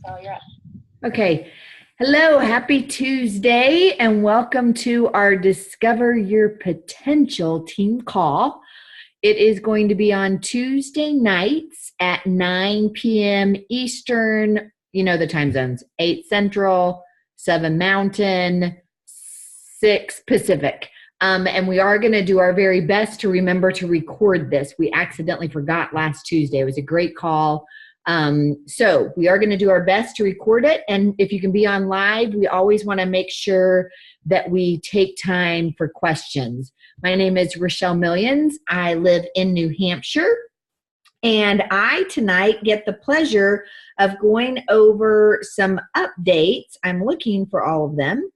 Oh, you're up. Okay. Hello, happy Tuesday, and welcome to our Discover Your Potential team call. It is going to be on Tuesday nights at 9 p.m. Eastern. You know the time zones: 8 Central, 7 Mountain, 6 Pacific. And we are going to do our very best to remember to record this. We accidentally forgot last Tuesday. It was a great call. So we are going to do our best to record it. And if you can be on live, we always want to make sure that we take time for questions. My name is Rochelle Millions. I live in New Hampshire. And I tonight get the pleasure of going over some updates. I'm looking for all of them.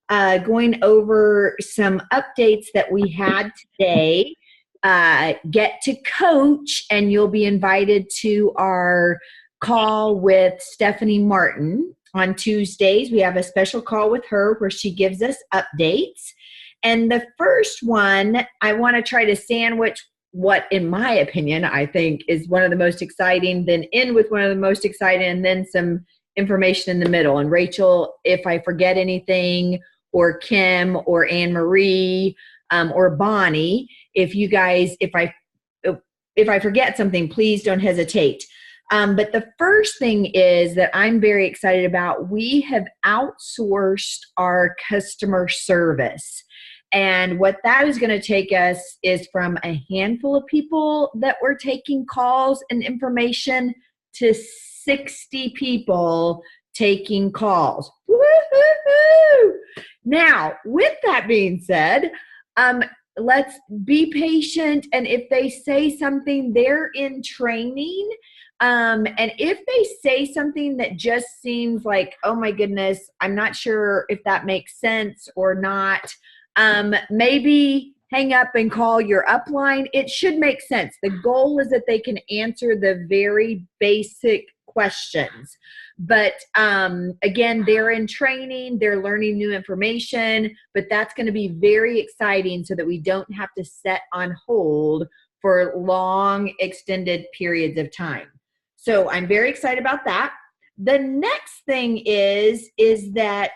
Going over some updates that we had today. Get to coach, and you'll be invited to our call with Stephanie Martin on Tuesdays. We have a special call with her where she gives us updates. And the first one, I want to try to sandwich what, in my opinion, I think is one of the most exciting, then end with one of the most exciting, and then some information in the middle. And Rachel, if I forget anything, or Kim, or Anne Marie, or Bonnie, if I forget something, please don't hesitate. But the first thing is that I'm very excited about, we have outsourced our customer service. And what that is going to take us is from a handful of people that were taking calls and information to 60 people taking calls. Woo-hoo-hoo! Now, with that being said, let's be patient. And if they say something, they're in training. And if they say something that just seems like, oh my goodness, I'm not sure if that makes sense or not, maybe hang up and call your upline. It should make sense. The goal is that they can answer the very basic questions. But again, they're in training, they're learning new information, but that's going to be very exciting so that we don't have to set on hold for long extended periods of time. So I'm very excited about that. The next thing is that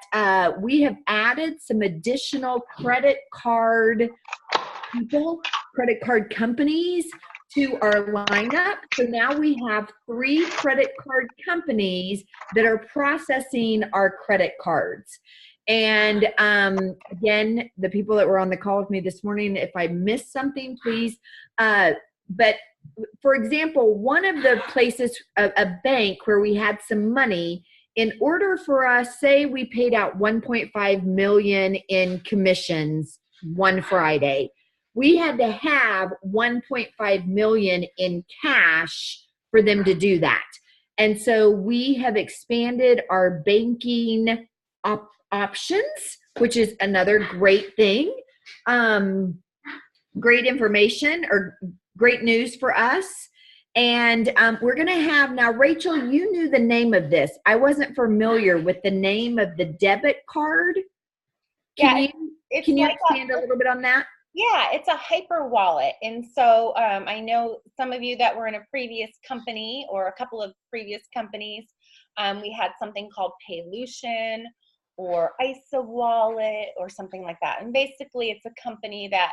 we have added some additional credit card people, credit card companies to our lineup. So now we have 3 credit card companies that are processing our credit cards. And again, the people that were on the call with me this morning, if I missed something, please. But for example, one of the places, a bank where we had some money, in order for us, say we paid out $1.5 million in commissions one Friday, we had to have $1.5 million in cash for them to do that. And so we have expanded our banking options, which is another great thing. Great information or great news for us. And we're going to have, now Rachel, you knew the name of this. I wasn't familiar with the name of the debit card. Can you expand a little bit on that? Yeah, it's a hyper wallet. And so I know some of you that were in a previous company or a couple of previous companies, we had something called Paylution or ISA Wallet or something like that. And basically it's a company that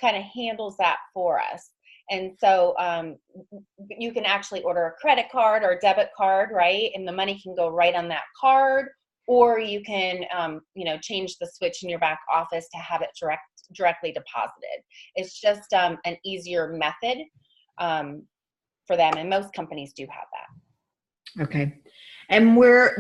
kind of handles that for us. And so you can actually order a credit card or a debit card, right? And the money can go right on that card, or you can, change the switch in your back office to have it directly deposited. It's just an easier method for them, and most companies do have that. Okay. And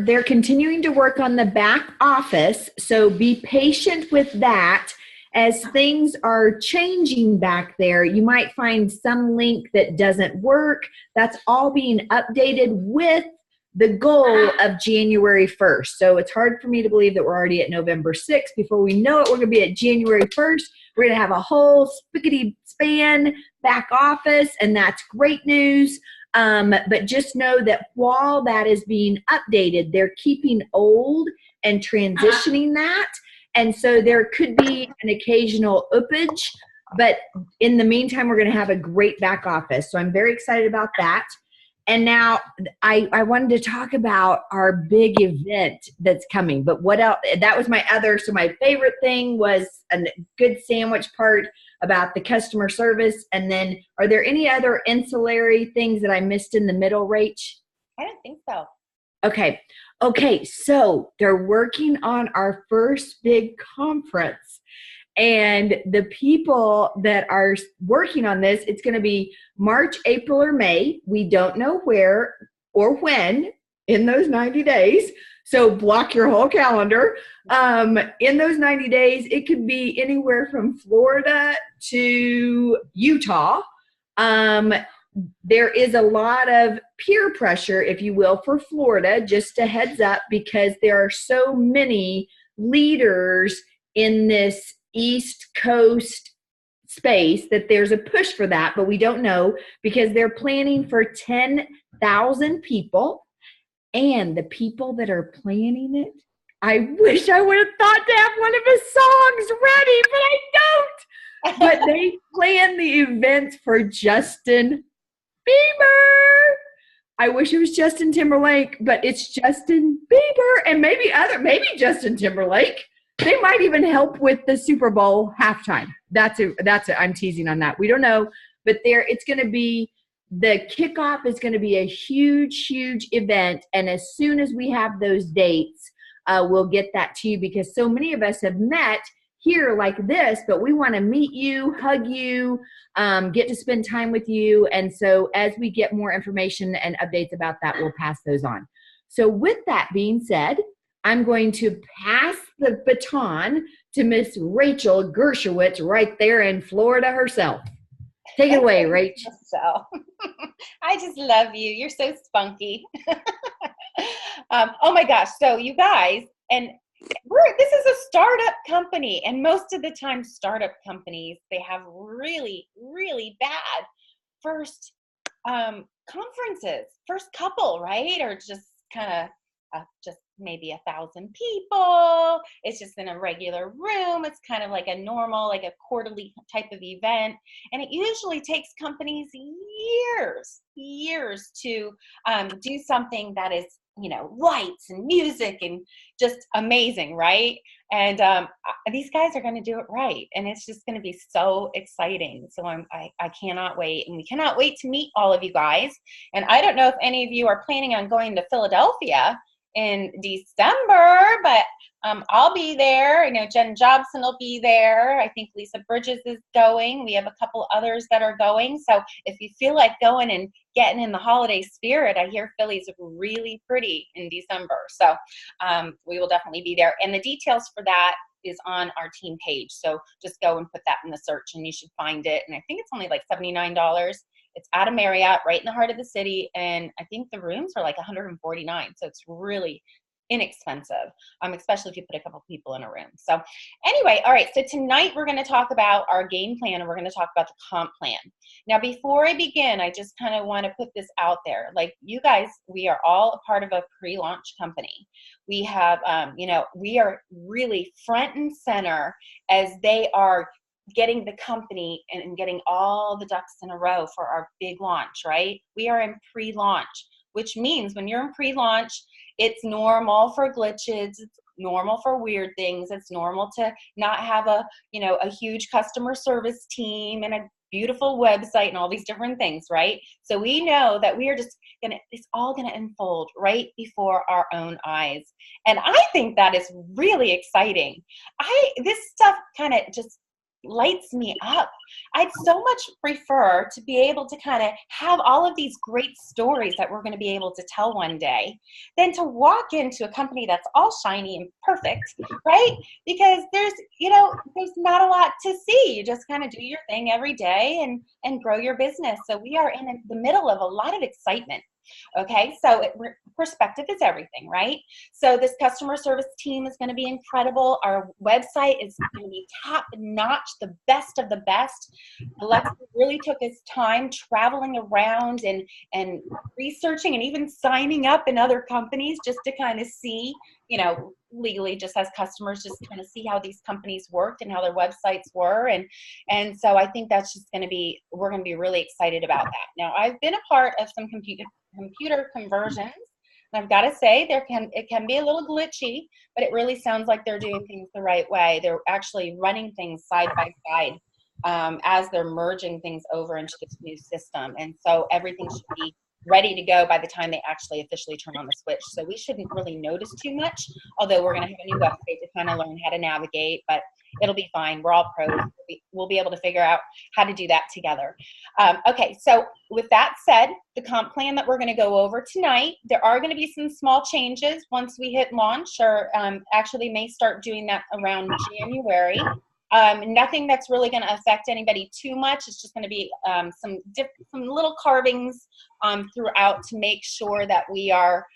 they're continuing to work on the back office, so be patient with that. As things are changing back there, you might find some link that doesn't work. That's all being updated with the goal of January 1st. So it's hard for me to believe that we're already at November 6th. Before we know it, we're going to be at January 1st. We're going to have a whole spickety span back office, and that's great news. But just know that while that is being updated, they're keeping old and transitioning that. And so there could be an occasional uppage, but in the meantime, we're going to have a great back office. So I'm very excited about that. And now I wanted to talk about our big event that's coming, but what else? That was my other. So my favorite thing was a good sandwich part about the customer service. And then are there any other ancillary things that I missed in the middle, Rach? I don't think so. Okay. Okay. So they're working on our first big conference. And the people that are working on this, it's going to be March, April, or May. We don't know where or when in those 90 days. So block your whole calendar. In those 90 days, it could be anywhere from Florida to Utah. There is a lot of peer pressure, if you will, for Florida, just a heads up, because there are so many leaders in this East Coast space that there's a push for that, but we don't know because they're planning for 10,000 people. And the people that are planning it, I wish I would have thought to have one of his songs ready, but I don't. But they plan the event for Justin Bieber. I wish it was Justin Timberlake, but it's Justin Bieber and maybe Justin Timberlake. They might even help with the Super Bowl halftime. That's it. I'm teasing on that. We don't know, but it's going to be, the kickoff is going to be a huge, huge event. And as soon as we have those dates, we'll get that to you, because so many of us have met here like this, but we want to meet you, hug you, get to spend time with you. And so as we get more information and updates about that, we'll pass those on. So with that being said, I'm going to pass the baton to Miss Rachel Gershowitz right there in Florida herself. Take it away, Rach. So, I just love you. You're so spunky. Oh my gosh. So you guys, and this is a startup company, and most of the time startup companies, they have really, really bad first conferences, first couple, right? Or just kind of just maybe 1,000 people. It's just in a regular room. It's kind of like a normal, like a quarterly type of event. And it usually takes companies years to do something that is, lights and music and just amazing, right? And these guys are going to do it right. And it's just going to be so exciting. So I cannot wait. And we cannot wait to meet all of you guys. And I don't know if any of you are planning on going to Philadelphia in December, but I'll be there. Jen Jobson will be there. I think Lisa Bridges is going. We have a couple others that are going. So if you feel like going and getting in the holiday spirit, I hear Philly's really pretty in December. So we will definitely be there. And the details for that is on our team page. So just go and put that in the search and you should find it. And I think it's only like $79. It's at a Marriott right in the heart of the city. And I think the rooms are like $149. So it's really inexpensive, especially if you put a couple people in a room. So anyway, all right. So tonight we're going to talk about our game plan, and we're going to talk about the comp plan. Now, before I begin, I just kind of want to put this out there. Like, you guys, we are all a part of a pre-launch company. We have, we are really front and center as they are getting the company and getting all the ducks in a row for our big launch, right? We are in pre-launch, which means when you're in pre-launch, it's normal for glitches. It's normal for weird things. It's normal to not have a huge customer service team and a beautiful website and all these different things, right? So we know that we are just it's all gonna unfold right before our own eyes. And I think that is really exciting. This stuff kind of just lights me up. I'd so much prefer to be able to kind of have all of these great stories that we're going to be able to tell one day than to walk into a company that's all shiny and perfect, right? Because there's not a lot to see. You just kind of do your thing every day and grow your business. So we are in the middle of a lot of excitement. Okay, so perspective is everything, right? So this customer service team is going to be incredible. Our website is going to be top notch, the best of the best. Alexa really took his time traveling around and researching and even signing up in other companies just to kind of see, legally, just as customers, just kind of see how these companies worked and how their websites were. And so I think that's just going to be, we're going to be really excited about that. Now, I've been a part of some computer conversions. And I've got to say, it can be a little glitchy, but it really sounds like they're doing things the right way. They're actually running things side by side as they're merging things over into this new system. And so everything should be ready to go by the time they actually officially turn on the switch. So we shouldn't really notice too much, although we're going to have a new website to kind of learn how to navigate, but it'll be fine. We're all pros. We'll be able to figure out how to do that together. Okay, so with that said, the comp plan that we're going to go over tonight, there are going to be some small changes once we hit launch, or actually may start doing that around January. Nothing that's really going to affect anybody too much. It's just going to be some little carvings throughout to make sure that we are,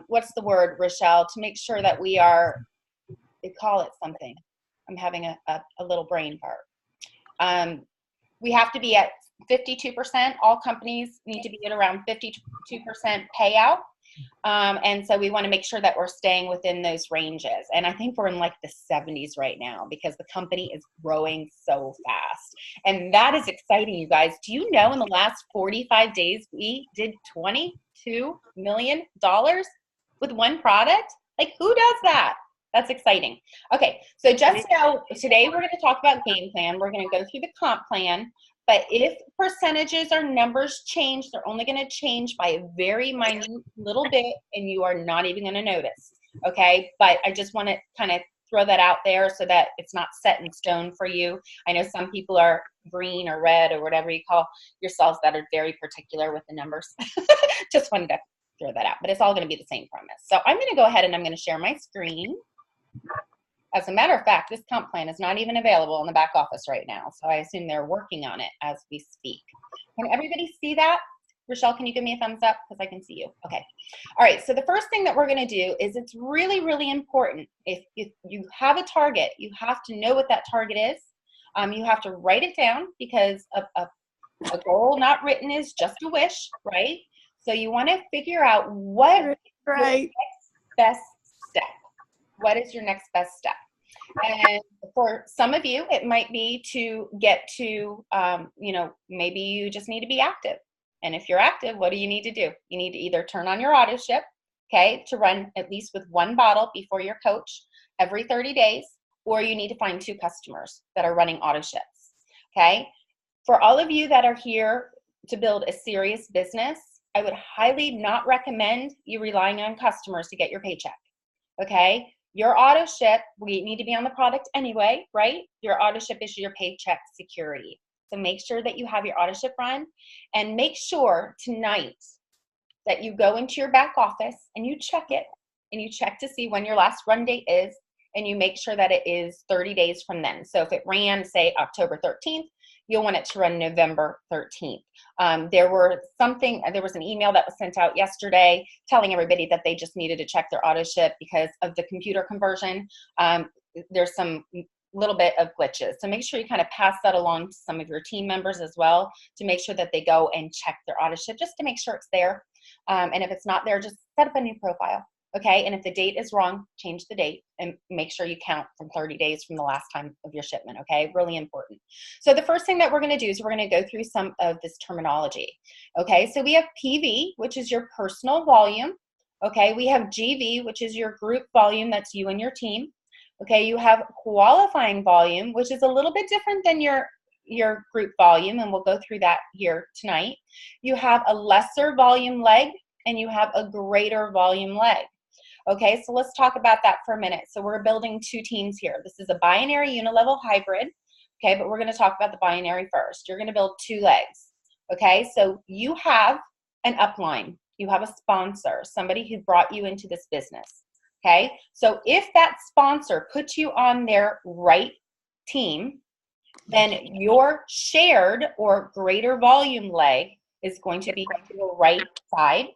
what's the word, Rochelle? To make sure that we are, they call it something. I'm having a little brain fart. We have to be at 52%. All companies need to be at around 52% payout. And so we want to make sure that we're staying within those ranges. And I think we're in like the 70s right now because the company is growing so fast. And that is exciting, you guys. Do you know in the last 45 days, we did $22 million with one product? Like, who does that? That's exciting. Okay, so just know today we're going to talk about game plan. We're going to go through the comp plan. But if percentages or numbers change, they're only going to change by a very minute little bit, and you are not even going to notice, okay? But I just want to kind of throw that out there so that it's not set in stone for you. I know some people are green or red or whatever you call yourselves that are very particular with the numbers. Just wanted to throw that out, but it's all going to be the same premise. So I'm going to go ahead and I'm going to share my screen. As a matter of fact, this comp plan is not even available in the back office right now, so I assume they're working on it as we speak. Can everybody see that? Rochelle, can you give me a thumbs up because I can see you? Okay. All right, so the first thing that we're going to do is it's really, really important. If you have a target, you have to know what that target is. You have to write it down because a goal not written is just a wish, right? So you want to figure out what is your next best step. What is your next best step? And for some of you, it might be to get to, maybe you just need to be active. And if you're active, what do you need to do? You need to either turn on your auto ship, okay, to run at least with one bottle before your coach every 30 days, or you need to find 2 customers that are running auto ships, okay? For all of you that are here to build a serious business, I would highly not recommend you relying on customers to get your paycheck, okay? Your auto ship, we need to be on the product anyway, right? Your auto ship is your paycheck security. So make sure that you have your auto ship run, and make sure tonight that you go into your back office and you check it, and you check to see when your last run date is, and you make sure that it is 30 days from then. So if it ran, say, October 13th, you'll want it to run November 13th. There was an email that was sent out yesterday telling everybody that they just needed to check their auto ship because of the computer conversion. There's some little bit of glitches. So make sure you kind of pass that along to some of your team members as well to make sure that they go and check their auto ship just to make sure it's there. And if it's not there, just set up a new profile. Okay, and if the date is wrong, change the date and make sure you count from 30 days from the last time of your shipment, okay? Really important. So the first thing that we're gonna do is we're gonna go through some of this terminology, okay? So we have PV, which is your personal volume, okay? We have GV, which is your group volume, that's you and your team, okay? You have qualifying volume, which is a little bit different than your group volume, and we'll go through that here tonight. You have a lesser volume leg, and you have a greater volume leg. Okay, so let's talk about that for a minute. So we're building 2 teams here. This is a binary unilevel hybrid, okay, but we're gonna talk about the binary first. You're gonna build 2 legs, okay? So you have an upline, you have a sponsor, somebody who brought you into this business, okay? So if that sponsor puts you on their right team, then your shared or greater volume leg is going to be to the right side.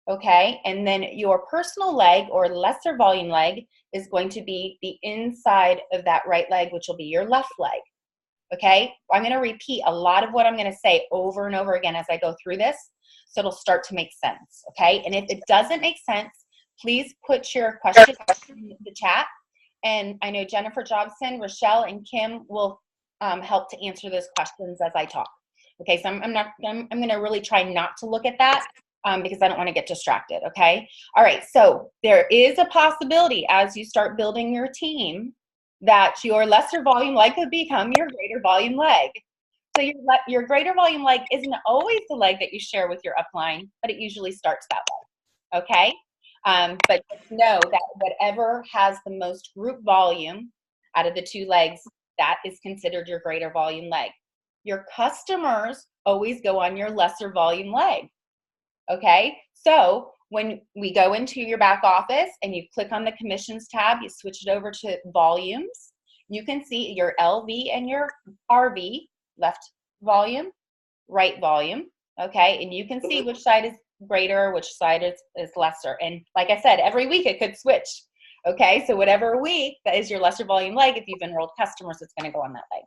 Okay, and then your personal leg or lesser volume leg is going to be the inside of that right leg, which will be your left leg. Okay, I'm going to repeat a lot of what I'm going to say over and over again as I go through this, so it'll start to make sense. Okay, and if it doesn't make sense, please put your questions in the chat. And I know Jennifer Jobson, Rochelle, and Kim will help to answer those questions as I talk. Okay, so I'm going to really try not to look at that. because I don't want to get distracted, okay? All right, so there is a possibility as you start building your team that your lesser volume leg could become your greater volume leg. So your greater volume leg isn't always the leg that you share with your upline, but it usually starts that way, okay? But just know that whatever has the most group volume out of the two legs, that is considered your greater volume leg. Your customers always go on your lesser volume leg, okay? So when we go into your back office and you click on the commissions tab, you switch it over to volumes, you can see your LV and your RV, left volume, right volume, okay? And you can see which side is greater, which side is lesser. And like I said, every week it could switch, okay? So whatever week that is your lesser volume leg, if you've enrolled customers, it's gonna go on that leg,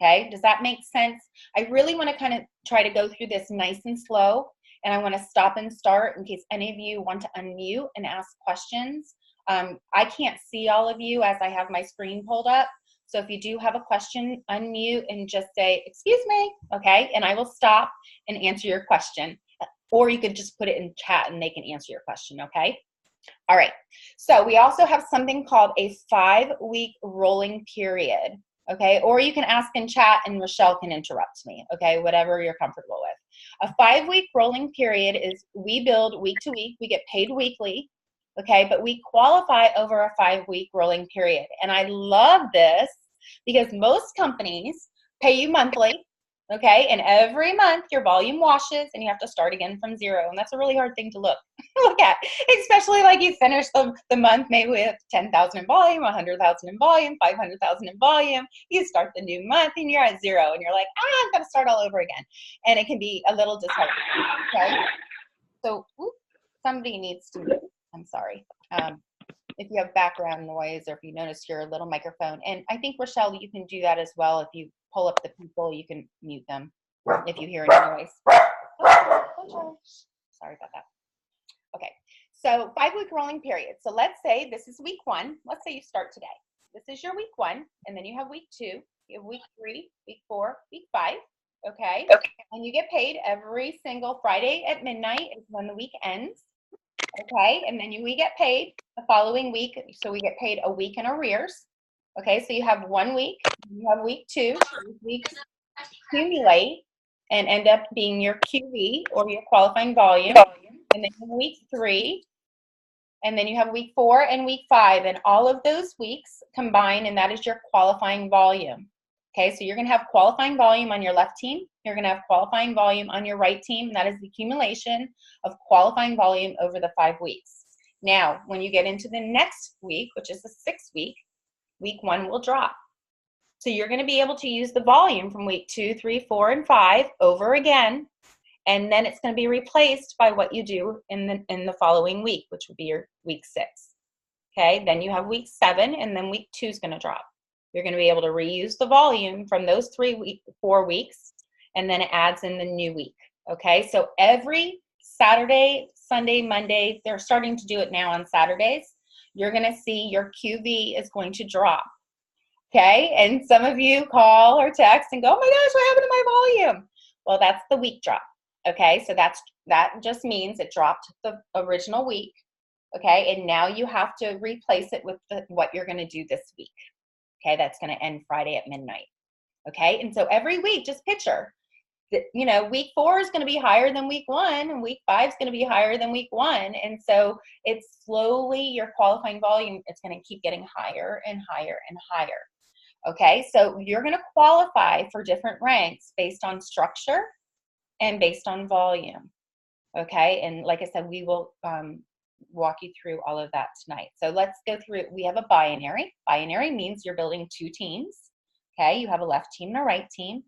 okay? Does that make sense? I really wanna kind of try to go through this nice and slow, and I wanna stop and start in case any of you want to unmute and ask questions. I can't see all of you as I have my screen pulled up. So if you do have a question, unmute and just say, excuse me, okay? And I will stop and answer your question. Or you could just put it in chat and they can answer your question, okay? All right, so we also have something called a 5-week rolling period, okay? Or you can ask in chat and Rochelle can interrupt me, okay? Whatever you're comfortable with. A 5-week rolling period is we build week to week, we get paid weekly, okay? But we qualify over a 5-week rolling period. And I love this because most companies pay you monthly, okay? And every month your volume washes and you have to start again from zero. And that's a really hard thing to look at, especially like you finish the month maybe with 10,000 in volume, 100,000 in volume, 500,000 in volume. You start the new month and you're at zero and you're like, I've got to start all over again. And it can be a little disheartening, okay? So somebody needs to mute. I'm sorry. If you have background noise or if you notice your little microphone. And I think, Rochelle, you can do that as well. If you pull up the people, you can mute them if you hear any noise. Sorry about that. Okay, so 5-week rolling period. So let's say this is week 1. Let's say you start today. This is your week 1, and then you have week 2, you have week 3, week 4, week 5, okay? And you get paid every single Friday at midnight is when the week ends. Okay, and then we get paid the following week. So we get paid a week in arrears. Okay, so you have 1 week, you have week 2, weeks accumulate and end up being your QV or your qualifying volume. And then week 3, and then you have week 4 and week 5, and all of those weeks combine, and that is your qualifying volume. Okay, so you're gonna have qualifying volume on your left team, you're gonna have qualifying volume on your right team, and that is the accumulation of qualifying volume over the 5 weeks. Now, when you get into the next week, which is the 6th week, week 1 will drop. So you're gonna be able to use the volume from week 2, 3, 4, and 5 over again, and then it's gonna be replaced by what you do in the following week, which would be your week 6. Okay, then you have week 7, and then week 2 is gonna drop. You're going to be able to reuse the volume from those 4 weeks, and then it adds in the new week, okay? So every Saturday, Sunday, Monday, they're starting to do it now on Saturdays, you're going to see your QV is going to drop, okay? And some of you call or text and go, oh my gosh, what happened to my volume? Well, that's the week drop, okay? So that just means it dropped the original week, okay? And now you have to replace it with what you're going to do this week. Okay, that's going to end Friday at midnight. Okay, and so every week, just picture that, you know, week 4 is going to be higher than week 1, and week 5 is going to be higher than week 1. And so it's slowly your qualifying volume, it's going to keep getting higher and higher and higher. Okay, so you're going to qualify for different ranks based on structure and based on volume. Okay, and like I said, we will walk you through all of that tonight. So let's go through it. We have a binary. Binary means you're building 2 teams. Okay, you have a left team and a right team.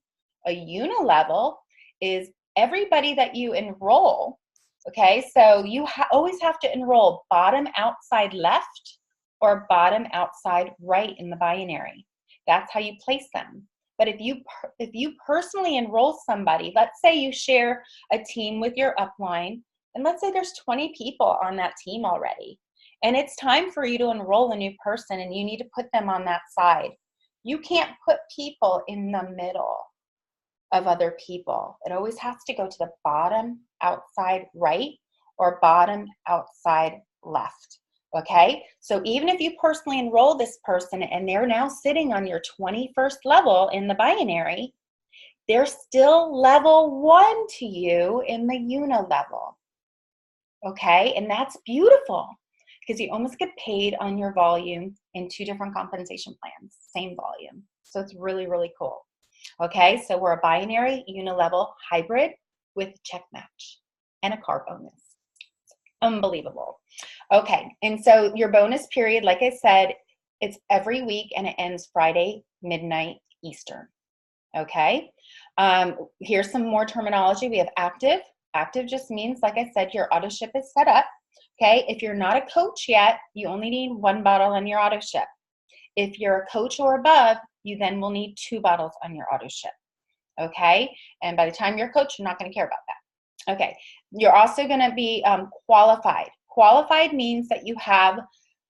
A unilevel is everybody that you enroll. Okay, so you always have to enroll bottom outside left or bottom outside right in the binary. That's how you place them. But if you personally enroll somebody, let's say you share a team with your upline, and let's say there's 20 people on that team already, and it's time for you to enroll a new person and you need to put them on that side. You can't put people in the middle of other people. It always has to go to the bottom outside right or bottom outside left. Okay, so even if you personally enroll this person and they're now sitting on your 21st level in the binary, they're still level 1 to you in the unilevel. Okay, and that's beautiful because you almost get paid on your volume in 2 different compensation plans, same volume. So it's really, really cool. Okay, so we're a binary unilevel hybrid with check match and a car bonus. Unbelievable. Okay, and so your bonus period, like I said, it's every week and it ends Friday midnight Eastern. Okay, here's some more terminology. We have active. Active just means, like I said, your auto ship is set up. Okay, if you're not a coach yet, you only need 1 bottle on your auto ship. If you're a coach or above, you then will need 2 bottles on your auto ship. Okay, and by the time you're a coach, you're not going to care about that. Okay, you're also going to be qualified. Qualified means that you have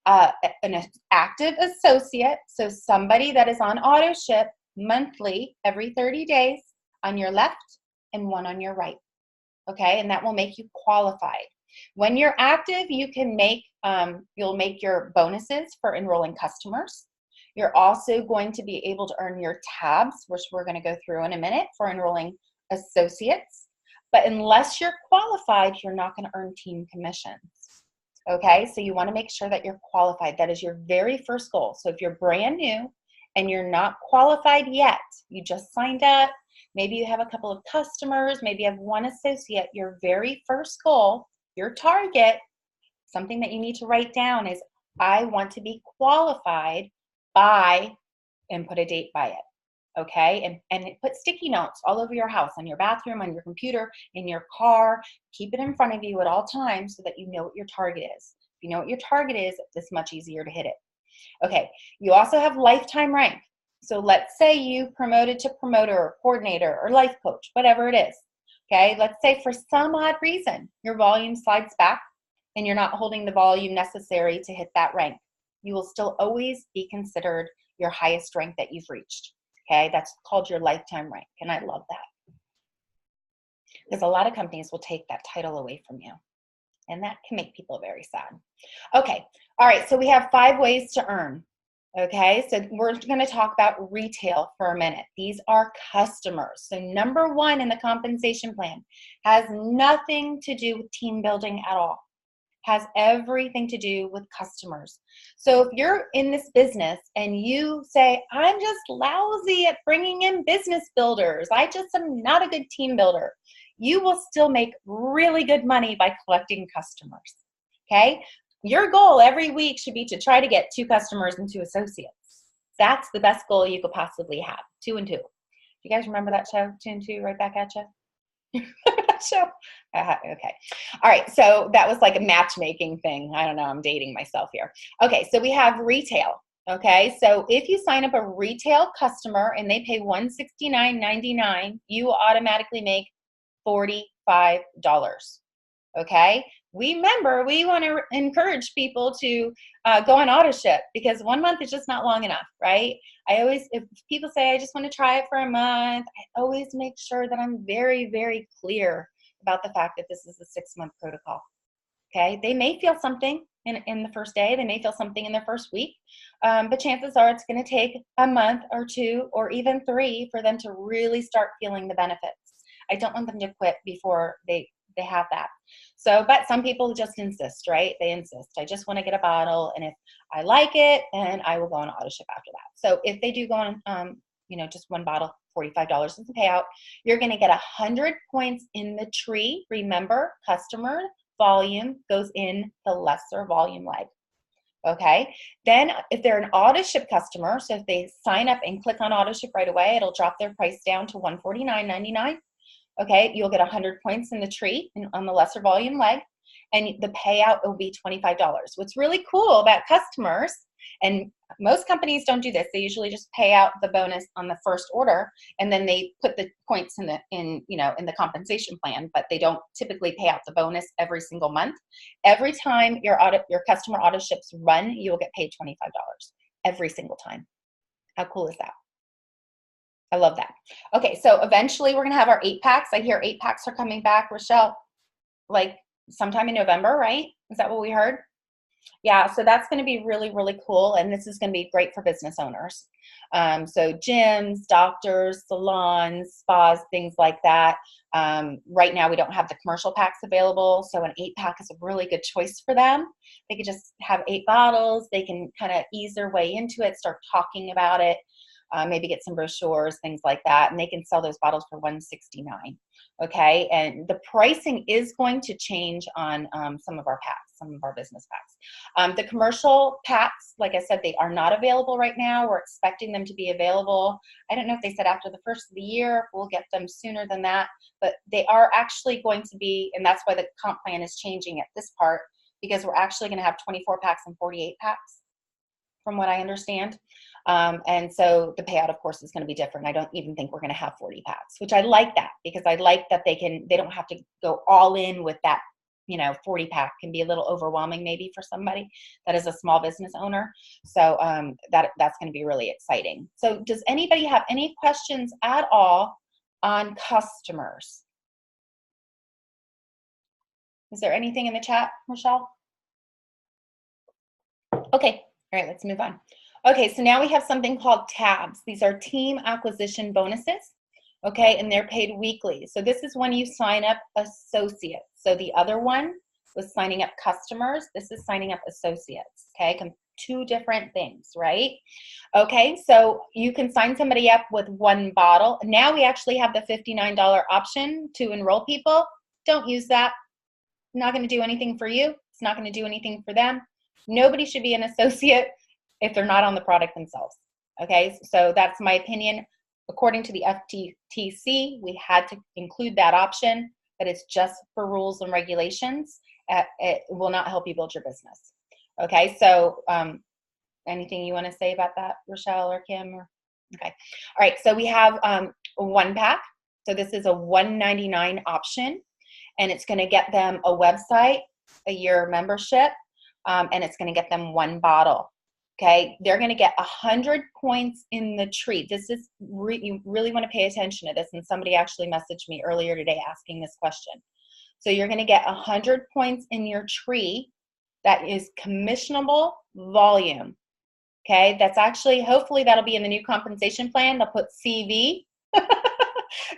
an active associate, so somebody that is on auto ship monthly every 30 days on your left and 1 on your right. Okay, and that will make you qualified. When you're active, you can make you'll make your bonuses for enrolling customers. You're also going to be able to earn your tabs, which we're going to go through in a minute, for enrolling associates. But unless you're qualified, you're not going to earn team commissions. Okay, so you want to make sure that you're qualified. That is your very first goal. So if you're brand new and you're not qualified yet, you just signed up, maybe you have a couple of customers, maybe you have 1 associate, your very first goal, your target, something that you need to write down is, I want to be qualified by, and put a date by it. Okay, and put sticky notes all over your house, on your bathroom, on your computer, in your car. Keep it in front of you at all times so that you know what your target is. If you know what your target is, it's much easier to hit it. Okay, you also have lifetime rank. So let's say you promoted to promoter or coordinator or life coach, whatever it is. Okay, let's say for some odd reason your volume slides back and you're not holding the volume necessary to hit that rank. You will still always be considered your highest rank that you've reached. Okay, that's called your lifetime rank, and I love that because a lot of companies will take that title away from you, and that can make people very sad. Okay, all right, so we have 5 ways to earn. Okay, so we're going to talk about retail for a minute. These are customers. So number 1 in the compensation plan has nothing to do with team building at all. Has everything to do with customers. So if you're in this business and you say, I'm just lousy at bringing in business builders, I just am not a good team builder, you will still make really good money by collecting customers. Okay? Your goal every week should be to try to get 2 customers and 2 associates. That's the best goal you could possibly have. 2 and 2. You guys remember that show, 2 and 2, right back at you? Show. Okay. All right. So that was like a matchmaking thing. I don't know. I'm dating myself here. Okay. So we have retail. Okay. So if you sign up a retail customer and they pay $169.99, you automatically make $45. Okay. We want to encourage people to go on auto ship because 1 month is just not long enough, right? If people say, I just want to try it for a month, I always make sure that I'm very, very clear about the fact that this is a 6-month protocol. Okay. They may feel something in the first day. They may feel something in their first week. But chances are it's going to take a month or 2 or even 3 for them to really start feeling the benefits. I don't want them to quit before they have that. So, but some people just insist, right? They insist. I just want to get a bottle, and if I like it, then I will go on auto ship after that. So if they do go on, just 1 bottle, $45 is the payout. You're going to get 100 points in the tree. Remember, customer volume goes in the lesser volume leg. Okay. Then if they're an auto ship customer, so if they sign up and click on auto ship right away, it'll drop their price down to $149.99. Okay, you'll get 100 points in the tree on the lesser volume leg, and the payout will be $25. What's really cool about customers, and most companies don't do this, they usually just pay out the bonus on the first order, and then they put the points in the compensation plan, but they don't typically pay out the bonus every single month. Every time your customer auto ships run, you will get paid $25 every single time. How cool is that? I love that. Okay, so eventually we're going to have our 8-packs. I hear 8-packs are coming back. Rochelle, like sometime in November, right? Is that what we heard? Yeah, so that's going to be really, really cool. And this is going to be great for business owners. So gyms, doctors, salons, spas, things like that. Right now, we don't have the commercial packs available. So an 8-pack is a really good choice for them. They could just have 8 bottles. They can kind of ease their way into it, start talking about it. Maybe get some brochures, things like that, and they can sell those bottles for $169. Okay, and the pricing is going to change on some of our packs, some of our business packs. The commercial packs, like I said, they are not available right now. We're expecting them to be available. I don't know if they said after the first of the year. We'll get them sooner than that, but they are actually going to be, and that's why the comp plan is changing at this part, because we're actually going to have 24 packs and 48 packs, from what I understand. And so the payout, of course, is going to be different. I don't even think we're going to have 40 packs, which I like that, because I like that they don't have to go all in with that. 40 pack can be a little overwhelming maybe for somebody that is a small business owner. So that's going to be really exciting. So does anybody have any questions at all on customers? Is there anything in the chat, Rochelle? Okay. All right, let's move on. Okay, so now we have something called tabs. These are team acquisition bonuses, okay, and they're paid weekly. So this is when you sign up associates. So the other one was signing up customers. This is signing up associates, okay? 2 different things, right? Okay, so you can sign somebody up with 1 bottle. Now we actually have the $59 option to enroll people. Don't use that. Not going to do anything for you. It's not going to do anything for them. Nobody should be an associate if they're not on the product themselves. Okay, so that's my opinion. According to the FTC, we had to include that option, but it's just for rules and regulations. It will not help you build your business. Okay, so anything you want to say about that, Rochelle or Kim? Okay, all right, so we have 1 pack. So this is a $199 option, and it's going to get them a website, a year membership, and it's going to get them 1 bottle. Okay, they're going to get 100 points in the tree. This is you really want to pay attention to this. And somebody actually messaged me earlier today asking this question. So you're going to get 100 points in your tree. That is commissionable volume. Okay, that's actually, hopefully that'll be in the new compensation plan. They'll put CV.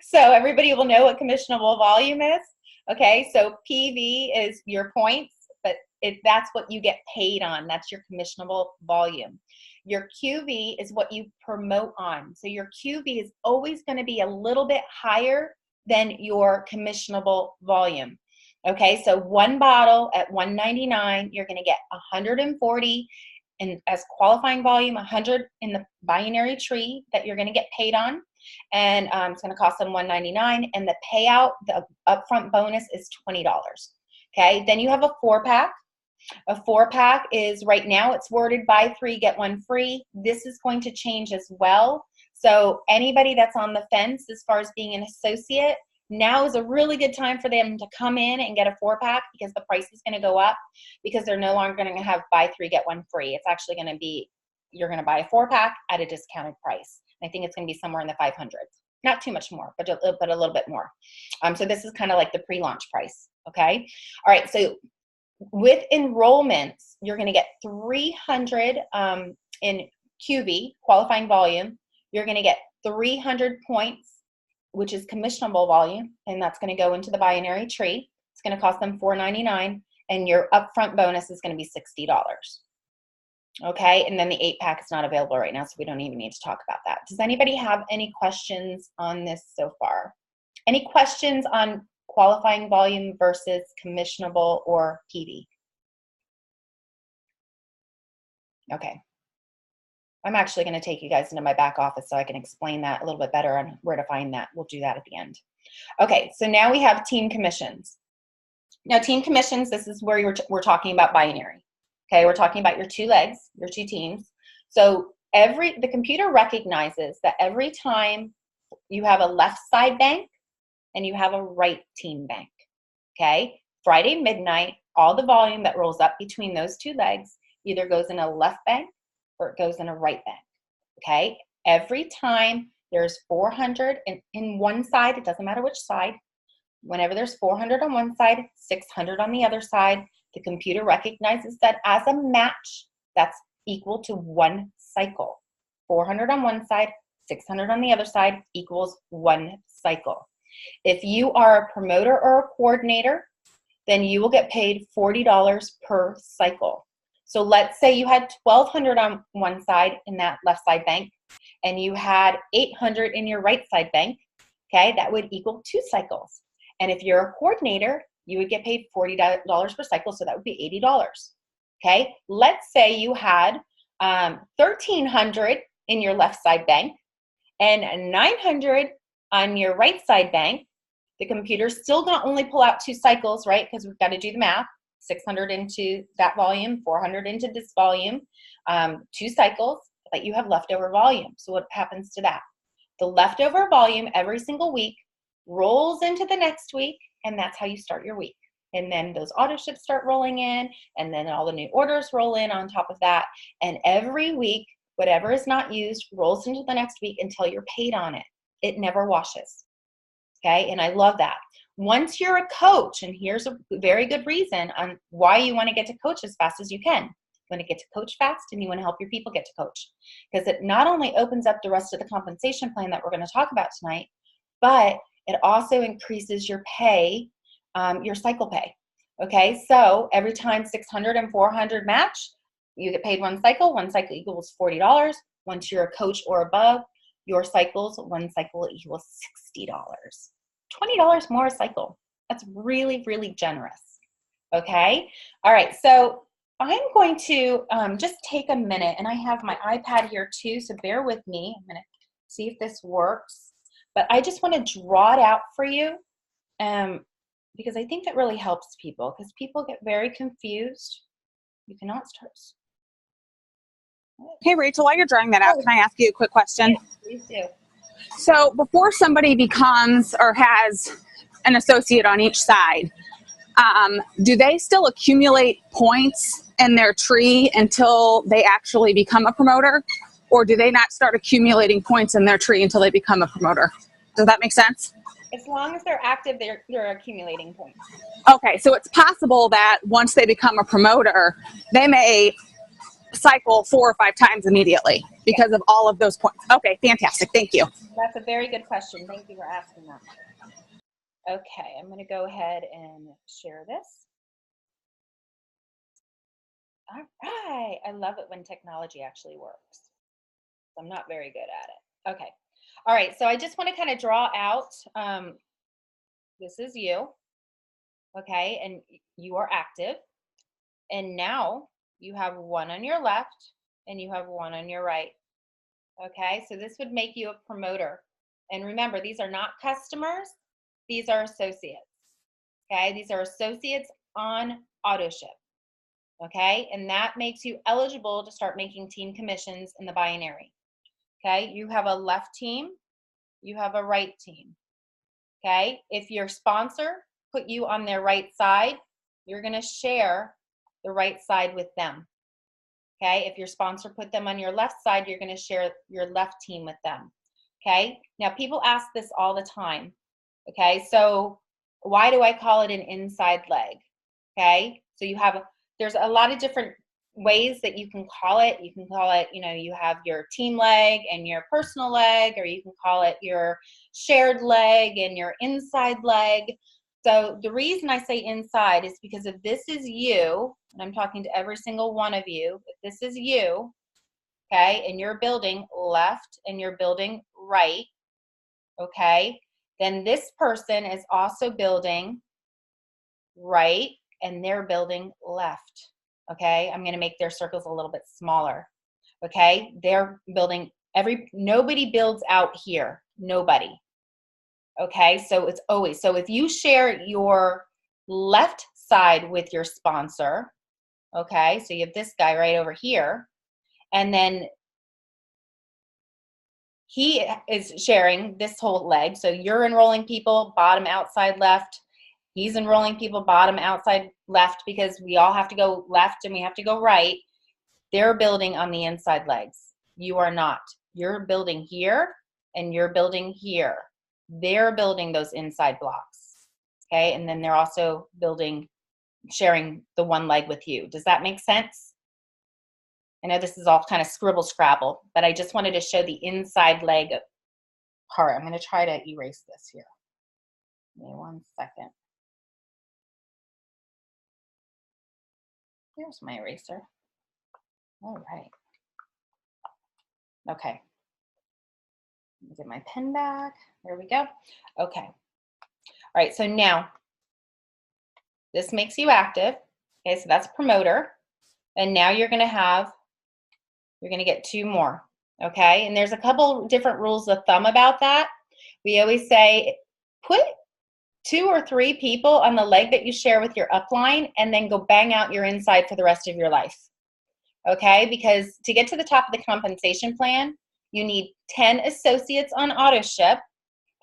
So everybody will know what commissionable volume is. Okay, so PV is your points, but that's what you get paid on. That's your commissionable volume. Your QV is what you promote on. So your QV is always going to be a little bit higher than your commissionable volume. Okay, so 1 bottle at $199, you're going to get 140 as qualifying volume, 100 in the binary tree that you're going to get paid on. And it's going to cost them $199, and the payout, the upfront bonus is $20. Okay, then you have a 4-pack. A 4-pack is, right now it's worded buy 3, get 1 free. This is going to change as well. So anybody that's on the fence as far as being an associate, now is a really good time for them to come in and get a 4-pack, because the price is going to go up, because they're no longer going to have buy 3, get 1 free. It's actually going to be, you're going to buy a 4-pack at a discounted price. I think it's going to be somewhere in the 500s. Not too much more, but a little bit more. So this is kind of like the pre-launch price, okay? All right, so with enrollments, you're going to get 300 in QV, qualifying volume. You're going to get 300 points, which is commissionable volume, and that's going to go into the binary tree. It's going to cost them $499, and your upfront bonus is going to be $60. Okay, and then the 8-pack is not available right now, so we don't even need to talk about that. Does anybody have any questions on this so far? Any questions on qualifying volume versus commissionable or PV? Okay. I'm actually going to take you guys into my back office so I can explain that a little bit better on where to find that. We'll do that at the end. Okay, so now we have team commissions. Now, team commissions, this is where we're talking about binary. Okay, we're talking about your 2 legs, your 2 teams. So the computer recognizes that every time you have a left side bank and you have a right team bank, okay, Friday midnight, all the volume that rolls up between those 2 legs either goes in a left bank or it goes in a right bank, okay? Every time there's 400 in one side, it doesn't matter which side, Whenever there's 400 on one side, 600 on the other side, the computer recognizes that as a match that's equal to one cycle. 400 on one side, 600 on the other side equals one cycle. If you are a promoter or a coordinator, then you will get paid $40 per cycle. So let's say you had 1,200 on one side in that left side bank, and you had 800 in your right side bank, okay, that would equal 2 cycles. And if you're a coordinator, you would get paid $40 per cycle, so that would be $80. Okay, let's say you had 1,300 in your left side bank and 900 on your right side bank. The computer's still going to only pull out 2 cycles, right? Because we've got to do the math. 600 into that volume, 400 into this volume, 2 cycles, but you have leftover volume. So what happens to that? The leftover volume every single week rolls into the next week, and that's how you start your week. And then those auto ships start rolling in, and then all the new orders roll in on top of that. And every week, whatever is not used rolls into the next week until you're paid on it. It never washes. Okay, and I love that. Once you're a coach, and here's a very good reason on why you want to get to coach as fast as you can. You want to get to coach fast, and you want to help your people get to coach. Because it not only opens up the rest of the compensation plan that we're going to talk about tonight, but it also increases your pay, your cycle pay. Okay, so every time 600 and 400 match, you get paid 1 cycle. 1 cycle equals $40. Once you're a coach or above, your cycles, 1 cycle equals $60. $20 more a cycle. That's really, really generous. Okay, all right, so I'm going to just take a minute, and I have my iPad here too, so bear with me. I'm going to see if this works. But I just want to draw it out for you because I think that really helps people, because people get very confused. You cannot start. Hey, Rachel, while you're drawing that out, can I ask you a quick question? Yes, please do. So before somebody becomes or has an associate on each side, do they still accumulate points in their tree until they actually become a promoter? Or do they not start accumulating points in their tree until they become a promoter? Does that make sense? As long as they're active, they're accumulating points. Okay, so it's possible that once they become a promoter, they may cycle 4 or 5 times immediately because of all of those points. Okay, fantastic. Thank you. That's a very good question. Thank you for asking that. Okay, I'm going to go ahead and share this. All right. I love it when technology actually works. I'm not very good at it. Okay. All right. So I just want to kind of draw out, this is you. Okay. And you are active. And now you have 1 on your left and you have 1 on your right. Okay. So this would make you a promoter. And remember, these are not customers. These are associates. Okay. These are associates on AutoShip. Okay. And that makes you eligible to start making team commissions in the binary. Okay. You have a left team. You have a right team. Okay. If your sponsor put you on their right side, you're going to share the right side with them. Okay. If your sponsor put them on your left side, you're going to share your left team with them. Okay. Now, people ask this all the time. Okay. So why do I call it an inside leg? Okay. So there's a lot of different ways that you can call it. You can call it, you have your team leg and your personal leg, or you can call it your shared leg and your inside leg. So the reason I say inside is because if this is you, and I'm talking to every single one of you, if this is you, okay, and you're building left and you're building right, okay, then this person is also building right and they're building left. Okay, I'm going to make their circles a little bit smaller. Okay, they're building nobody builds out here. Nobody. Okay, so it's always, so if you share your left side with your sponsor, okay, so you have this guy right over here, and then he is sharing this whole leg. So you're enrolling people bottom outside left. He's enrolling people bottom outside left, because we all have to go left and we have to go right. They're building on the inside legs. You are not. You're building here and you're building here. They're building those inside blocks. Okay. And then they're also sharing the one leg with you. Does that make sense? I know this is all kind of scribble scrabble, but I just wanted to show the inside leg part. I'm going to try to erase this here. Give me 1 second. Here's my eraser. All right. Okay. Let me get my pen back. There we go. Okay. All right. So now this makes you active. Okay. So that's promoter. And now you're going to get 2 more. Okay. And there's a couple different rules of thumb about that. We always say put 2 or 3 people on the leg that you share with your upline and then go bang out your inside for the rest of your life. Okay, because to get to the top of the compensation plan, you need 10 associates on auto ship.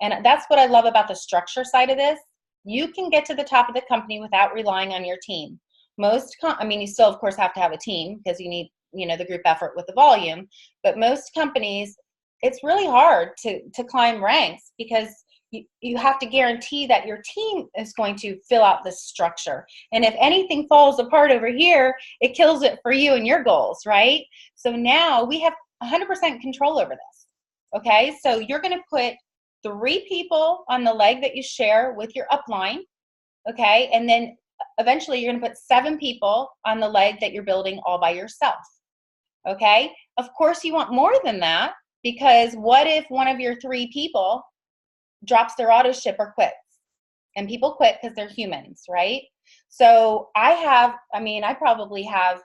And that's what I love about the structure side of this. You can get to the top of the company without relying on your team. You still of course have to have a team because you need, the group effort with the volume, but most companies, it's really hard to climb ranks because you have to guarantee that your team is going to fill out this structure. And if anything falls apart over here, it kills it for you and your goals, right? So now we have 100% control over this. Okay, so you're going to put 3 people on the leg that you share with your upline. Okay, and then eventually you're going to put 7 people on the leg that you're building all by yourself. Okay, of course you want more than that, because what if one of your 3 people drops their auto ship or quits? And people quit because they're humans, right? So I probably have,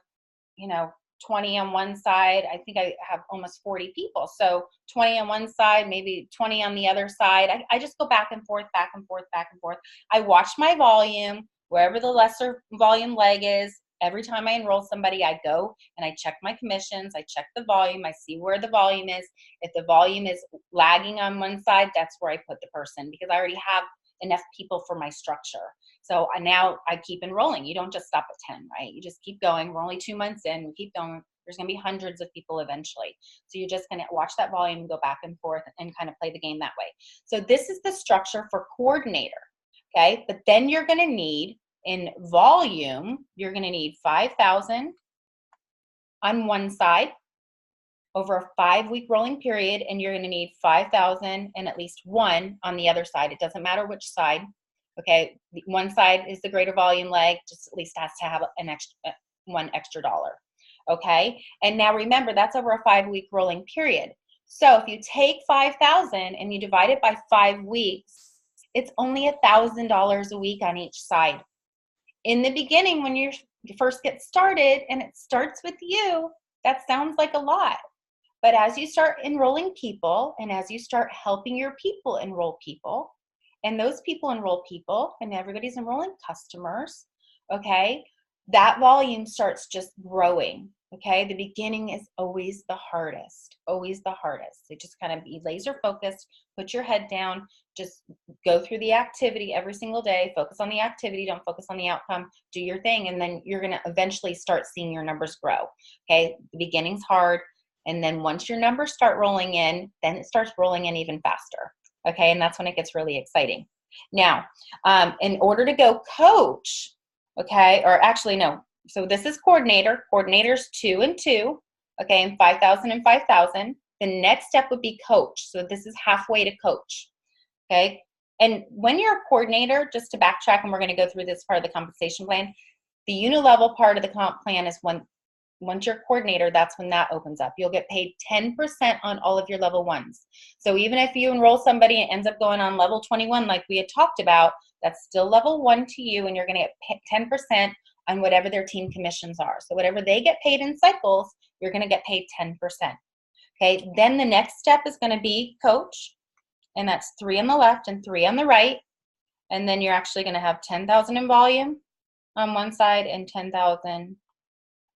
20 on one side. I think I have almost 40 people. So 20 on one side, maybe 20 on the other side. I just go back and forth, back and forth, back and forth. I watch my volume, wherever the lesser volume leg is. Every time I enroll somebody, I go and I check my commissions. I check the volume. I see where the volume is. If the volume is lagging on one side, that's where I put the person, because I already have enough people for my structure. So now I keep enrolling. You don't just stop at 10, right? You just keep going. We're only 2 months in. We keep going. There's going to be hundreds of people eventually. So you're just going to watch that volume and go back and forth and kind of play the game that way. So this is the structure for coordinator. Okay. But then you're going to need, in volume, you're going to need 5,000 on one side over a 5-week rolling period, and you're going to need 5,000 and at least 1 on the other side. It doesn't matter which side. Okay, one side is the greater volume leg, just at least has to have an extra $1 extra. Okay, and now remember, that's over a 5-week rolling period. So if you take 5,000 and you divide it by 5 weeks, it's only $1,000 a week on each side. In the beginning, when you first get started and it starts with you, that sounds like a lot. But as you start enrolling people and as you start helping your people enroll people, and those people enroll people, and everybody's enrolling customers, okay, that volume starts just growing. Okay, the beginning is always the hardest, always the hardest. So just kind of be laser focused, put your head down, just go through the activity every single day, focus on the activity, don't focus on the outcome, do your thing, and then you're gonna eventually start seeing your numbers grow. Okay, the beginning's hard, and then once your numbers start rolling in, then it starts rolling in even faster. Okay, and that's when it gets really exciting. Now, in order to go coach, okay, or actually no, so this is coordinator. Coordinator's 2 and 2, okay, and 5,000 and 5,000. The next step would be coach. So this is halfway to coach, okay? And when you're a coordinator, just to backtrack, and we're going to go through this part of the compensation plan, the unilevel part of the comp plan is once you're a coordinator, that's when that opens up. You'll get paid 10% on all of your level 1s. So even if you enroll somebody and ends up going on level 21, like we had talked about, that's still level 1 to you, and you're going to get 10% on whatever their team commissions are. So whatever they get paid in cycles, you're going to get paid 10%. Okay, then the next step is going to be coach, and that's 3 on the left and 3 on the right. And then you're actually going to have 10,000 in volume on one side and 10,000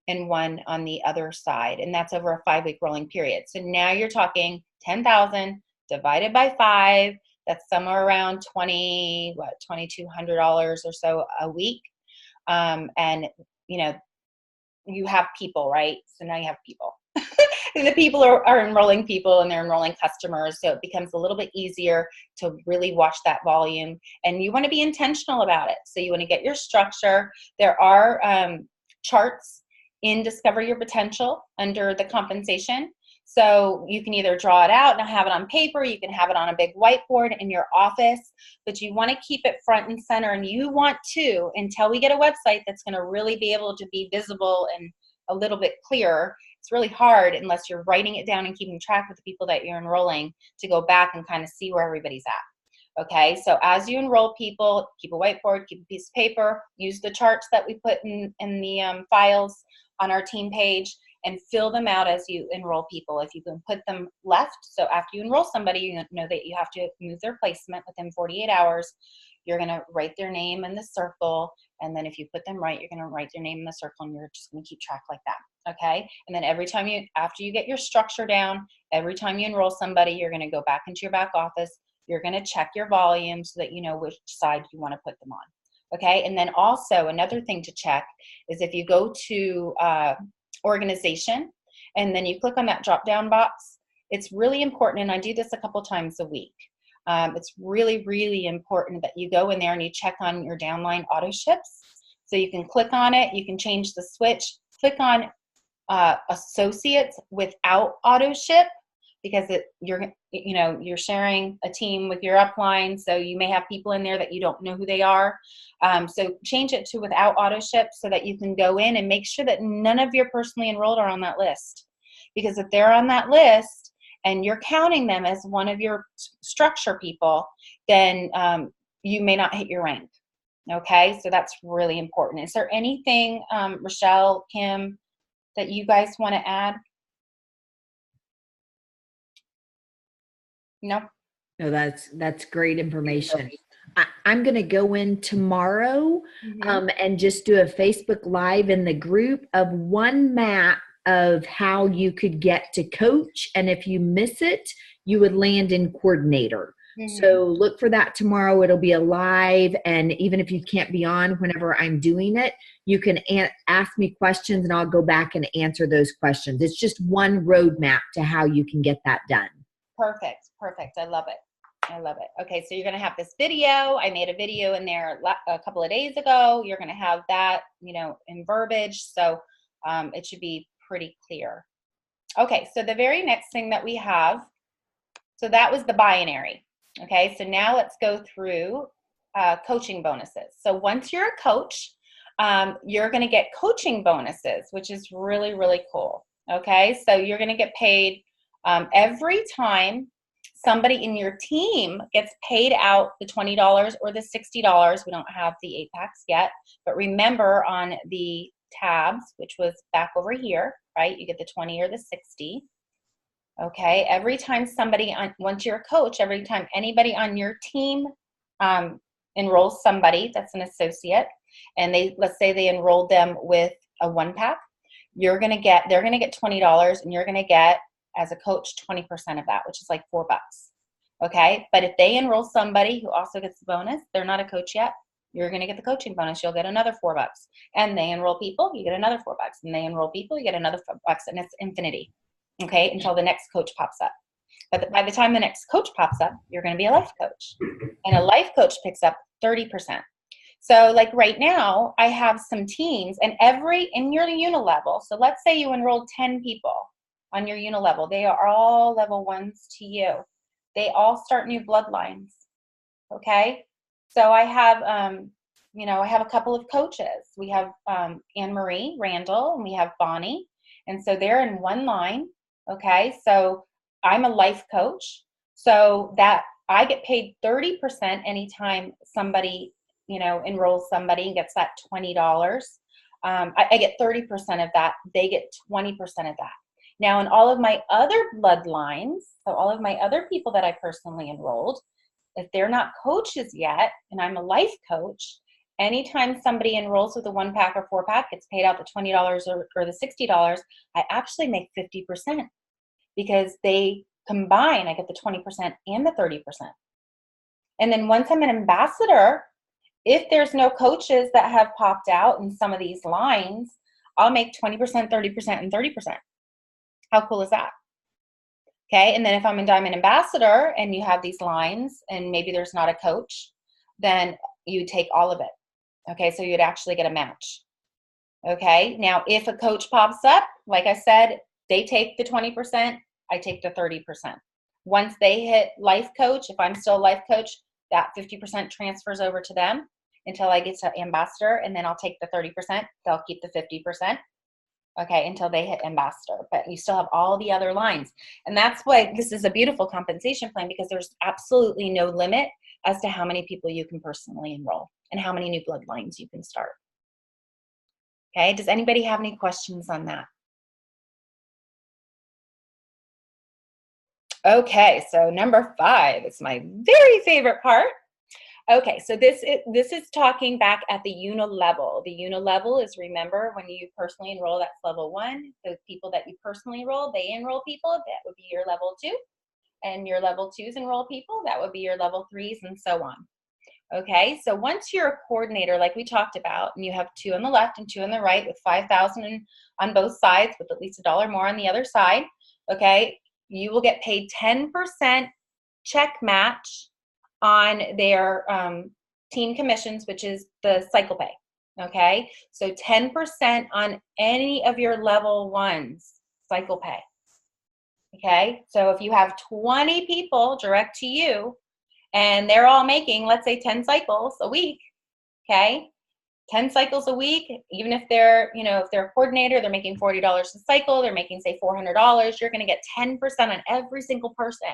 and 1 on the other side. And that's over a 5-week rolling period. So now you're talking 10,000 divided by 5. That's somewhere around $2,200 or so a week. And you have people, right? So now you have people. And the people are enrolling people, and they're enrolling customers. So it becomes a little bit easier to really watch that volume. And you want to be intentional about it. So you want to get your structure. There are charts in Discover Your Potential under the compensation. So you can either draw it out and have it on paper, you can have it on a big whiteboard in your office, but you want to keep it front and center. And you want to, until we get a website that's going to really be able to be visible and a little bit clearer, it's really hard unless you're writing it down and keeping track with the people that you're enrolling to go back and kind of see where everybody's at. Okay, so as you enroll people, keep a whiteboard, keep a piece of paper, use the charts that we put in the files on our team page, and fill them out as you enroll people. If you can put them left, so after you enroll somebody, you know that you have to move their placement within 48 hours. You're going to write their name in the circle, and then if you put them right, you're going to write their name in the circle, and you're just going to keep track like that. Okay, and then every time after you get your structure down, every time you enroll somebody, you're going to go back into your back office. You're going to check your volume so that you know which side you want to put them on. Okay, and then also another thing to check is if you go to organization and then you click on that drop down box, it's really important, and I do this a couple times a week. It's really, really important that you go in there and you check on your downline auto ships. So you can click on it, you can change the switch, click on associates without auto ship, because you're sharing a team with your upline, so you may have people in there that you don't know who they are. So change it to without auto ship so that you can go in and make sure that none of your personally enrolled are on that list. Because if they're on that list and you're counting them as one of your structure people, then you may not hit your rank. Okay, so that's really important. Is there anything, Rochelle, Kim, that you guys want to add? No. No, that's great information. I'm going to go in tomorrow and just do a Facebook Live in the group of one map of how you could get to coach. And if you miss it, you would land in coordinator. So look for that tomorrow. It'll be a live. And even if you can't be on whenever I'm doing it, you can ask me questions and I'll go back and answer those questions. It's just one roadmap to how you can get that done. Perfect. I love it. Okay, so you're going to have this video. I made a video in there a couple of days ago. You're going to have that, in verbiage. So it should be pretty clear. Okay, so the very next thing that we have, so that was the binary. Okay, so now let's go through coaching bonuses. So once you're a coach, you're going to get coaching bonuses, which is really, really cool. Okay, so you're going to get paid every time somebody in your team gets paid out the $20 or the $60. We don't have the 8-packs yet, but remember on the tabs, which was back over here, right? You get the 20 or the 60. Okay, every time once you're a coach, every time anybody on your team enrolls somebody that's an associate, and let's say they enrolled them with a 1-pack, they're going to get $20, and you're going to get, as a coach, 20% of that, which is like $4. Okay, but if they enroll somebody who also gets the bonus, they're not a coach yet, you're going to get the coaching bonus. You'll get another $4. And they enroll people, you get another $4. And they enroll people, you get another $4. And it's infinity. Okay, until the next coach pops up. But by the time the next coach pops up, you're going to be a life coach. And a life coach picks up 30%. So like right now, I have some teams, and in your unilevel, so let's say you enrolled 10 people on your unilevel. They are all level 1s to you. They all start new bloodlines. Okay, so I have I have a couple of coaches. We have Anne-Marie Randall, and we have Bonnie, and so they're in one line. Okay, so I'm a life coach, so that I get paid 30% anytime somebody enrolls somebody and gets that $20. I get 30% of that. They get 20% of that. Now, in all of my other bloodlines, so all of my other people that I personally enrolled, if they're not coaches yet, and I'm a life coach, anytime somebody enrolls with a 1-pack or 4-pack, gets paid out the $20 or the $60, I actually make 50% because they combine. I get the 20% and the 30%. And then once I'm an ambassador, if there's no coaches that have popped out in some of these lines, I'll make 20%, 30%, and 30%. How cool is that? Okay, and then if I'm a Diamond Ambassador and you have these lines and maybe there's not a coach, then you take all of it. Okay, so you'd actually get a match. Okay, now if a coach pops up, like I said, they take the 20%, I take the 30%. Once they hit life coach, if I'm still a life coach, that 50% transfers over to them until I get to ambassador, and then I'll take the 30%. They'll keep the 50%. Okay, until they hit ambassador, but you still have all the other lines. And that's why this is a beautiful compensation plan, because there's absolutely no limit as to how many people you can personally enroll and how many new bloodlines you can start. Okay, does anybody have any questions on that? Okay, so number 5 is my very favorite part. Okay, so this is talking back at the unit level. The unit level is, remember, when you personally enroll, that's level 1. The people that you personally enroll, they enroll people, that would be your level 2. And your level 2s enroll people, that would be your level 3s, and so on. Okay, so once you're a coordinator, like we talked about, and you have 2 on the left and 2 on the right with 5,000 on both sides with at least $1 more on the other side, okay, you will get paid 10% check match on their team commissions, which is the cycle pay. Okay, so 10% on any of your level 1s cycle pay. Okay, so if you have 20 people direct to you and they're all making, let's say, 10 cycles a week, okay, 10 cycles a week, even if they're, if they're a coordinator, they're making $40 a cycle, they're making, say, $400, you're going to get 10% on every single person.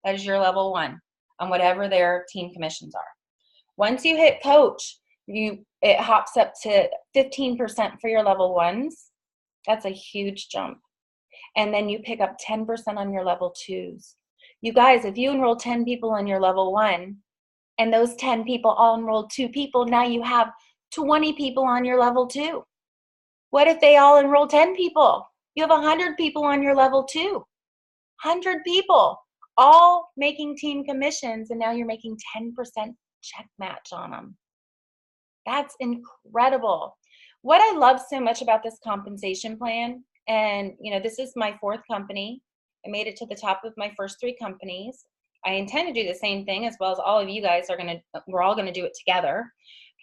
That is your level 1 on whatever their team commissions are. Once you hit coach, it hops up to 15% for your level 1s. That's a huge jump. And then you pick up 10% on your level 2s. You guys, if you enroll 10 people on your level 1, and those 10 people all enrolled 2 people, now you have 20 people on your level 2. What if they all enroll 10 people? You have 100 people on your level 2. 100 people all making team commissions, and now you're making 10% check match on them. That's incredible. What I love so much about this compensation plan, and this is my 4th company. I made it to the top of my first 3 companies. I intend to do the same thing, as well as all of you guys we're all going to do it together.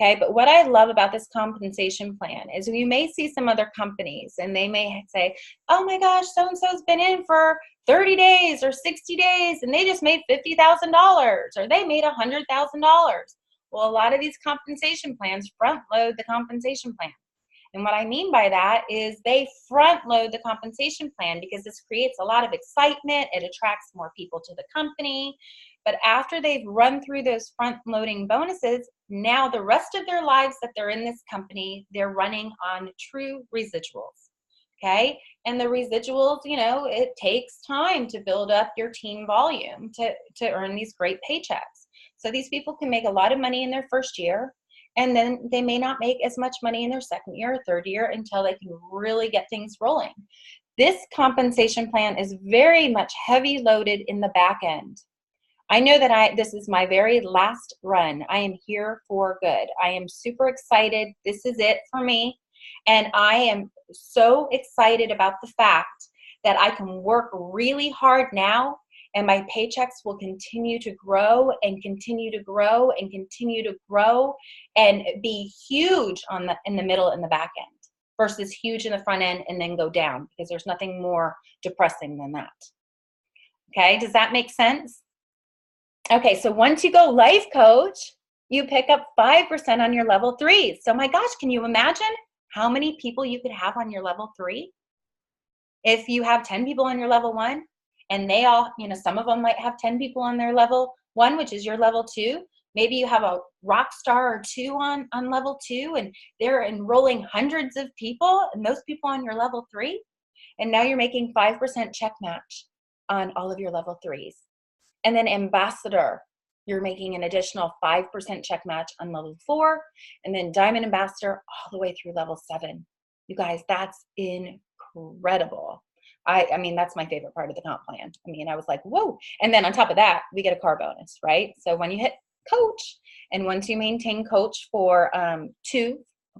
Okay, but what I love about this compensation plan is you may see some other companies and they may say, oh my gosh, so-and-so's been in for 30 days or 60 days and they just made $50,000 or they made $100,000. Well, a lot of these compensation plans front load the compensation plan. And what I mean by that is they front load the compensation plan because this creates a lot of excitement. It attracts more people to the company. But after they've run through those front loading bonuses, now the rest of their lives that they're in this company, they're running on true residuals. Okay. And the residuals, it takes time to build up your team volume to earn these great paychecks. So these people can make a lot of money in their first year. And then they may not make as much money in their second year or third year until they can really get things rolling. This compensation plan is very much heavy loaded in the back end. I know that this is my very last run. I am here for good. I am super excited. This is it for me. And I am so excited about the fact that I can work really hard now and my paychecks will continue to grow and continue to grow and continue to grow and be huge in the middle and the back end versus huge in the front end and then go down, because there's nothing more depressing than that. Okay, does that make sense? Okay, so once you go life coach, you pick up 5% on your level 3. So my gosh, can you imagine how many people you could have on your level 3? If you have 10 people on your level 1, and they all, some of them might have 10 people on their level 1, which is your level 2. Maybe you have a rock star or 2 on level 2, and they're enrolling hundreds of people, and those people on your level 3. And now you're making 5% check match on all of your level 3s. And then ambassador, you're making an additional 5% check match on level 4. And then diamond ambassador all the way through level 7. You guys, that's incredible. I mean, that's my favorite part of the comp plan. I mean, I was like, whoa. And then on top of that, we get a car bonus, right? So when you hit coach, and once you maintain coach for 2